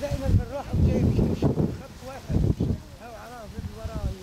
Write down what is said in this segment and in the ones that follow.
دائما بالراحه وجاي مش خط واحد او عرافه وراي.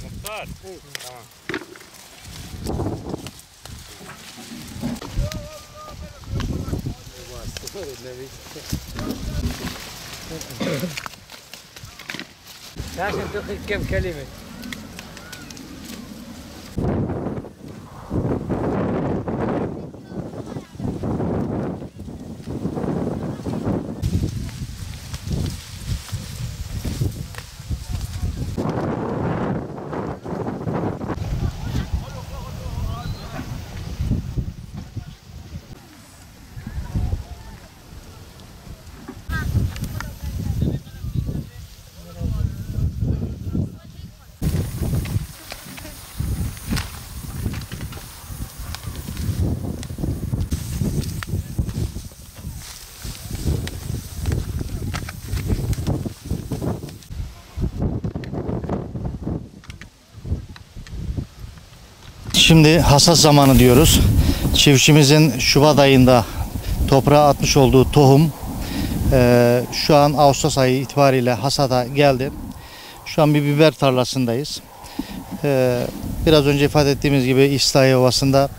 Muhtar. Tamam. لازم تاخذ كم كلمه. Şimdi hasat zamanı diyoruz. Çiftçimizin Şubat ayında toprağa atmış olduğu tohum şu an Ağustos ayı itibariyle hasada geldi. Şu an bir biber tarlasındayız. Biraz önce ifade ettiğimiz gibi İslahiye Ovası'nda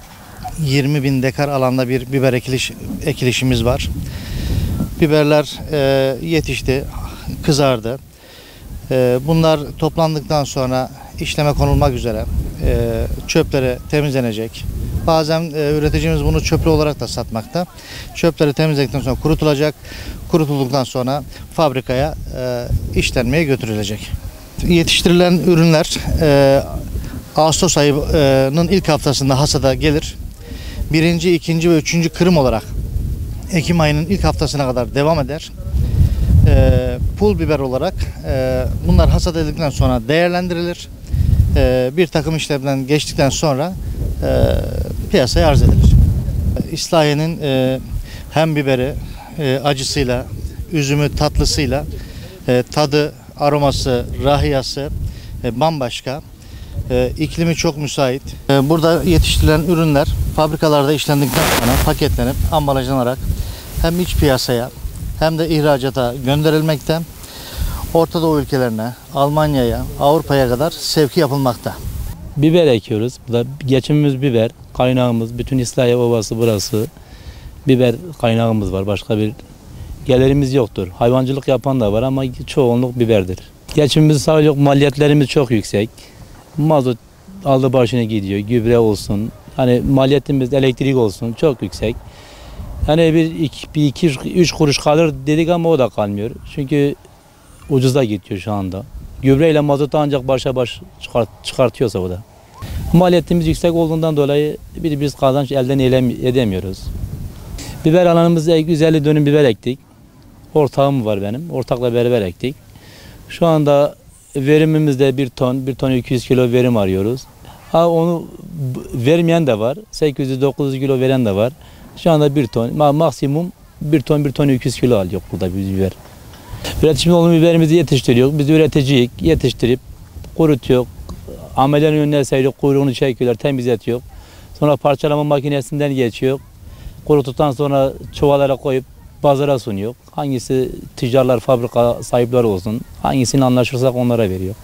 20.000 dekar alanda bir biber ekilişimiz var. Biberler yetişti, kızardı. Bunlar toplandıktan sonra işleme konulmak üzere çöpleri temizlenecek. Bazen üreticimiz bunu çöplü olarak da satmakta. Çöpleri temizledikten sonra kurutulacak. Kurutulduktan sonra fabrikaya işlenmeye götürülecek. Yetiştirilen ürünler Ağustos ayının ilk haftasında hasada gelir. Birinci, ikinci ve üçüncü kırım olarak Ekim ayının ilk haftasına kadar devam eder. Pul biber olarak bunlar hasat edildikten sonra değerlendirilir. Bir takım işlemden geçtikten sonra piyasaya arz edilir. İslahiye'nin hem biberi acısıyla, üzümü tatlısıyla tadı, aroması, rahiyası bambaşka. İklimi çok müsait. Burada yetiştirilen ürünler fabrikalarda işlendikten sonra paketlenip ambalajlanarak hem iç piyasaya hem de ihracata gönderilmekte. Orta Doğu ülkelerine, Almanya'ya, Avrupa'ya kadar sevki yapılmakta. Biber ekiyoruz. Burada geçimimiz biber. Kaynağımız, bütün İslahiye Ovası burası. Biber kaynağımız var. Başka bir gelirimiz yoktur. Hayvancılık yapan da var ama çoğunluk biberdir. Geçimimiz sağlıyor. Maliyetlerimiz çok yüksek. Mazot aldı başına gidiyor. Gübre olsun. Hani maliyetimiz, elektrik olsun çok yüksek. Yani bir iki, üç kuruş kalır dedik ama o da kalmıyor. Çünkü ucuza gidiyor şu anda. Gübreyle mazotu ancak başa baş çıkartıyorsa o da. Maliyetimiz yüksek olduğundan dolayı biz kazanç elden edemiyoruz. Biber alanımızda 150 dönüm biber ektik. Ortağım var benim. Ortakla beraber ektik. Şu anda verimimizde 1 ton 200 kilo verim arıyoruz. Onu vermeyen de var. 800-900 kilo veren de var. Şu anda 1 ton. Maksimum 1 ton 200 kilo alıyor burada bir biber. Üretimde olan biberimizi yetiştiriyor. Biz üreticiyiz. Yetiştirip kurutuyor. Amelerin önüne seriyor. Kuyruğunu çekiyorlar. Temizletiyor. Sonra parçalama makinesinden geçiyor. Kuruttuktan sonra çuvallara koyup pazara sunuyor. Hangisi ticarlar, fabrika sahipleri olsun. Hangisini anlaşırsak onlara veriyor.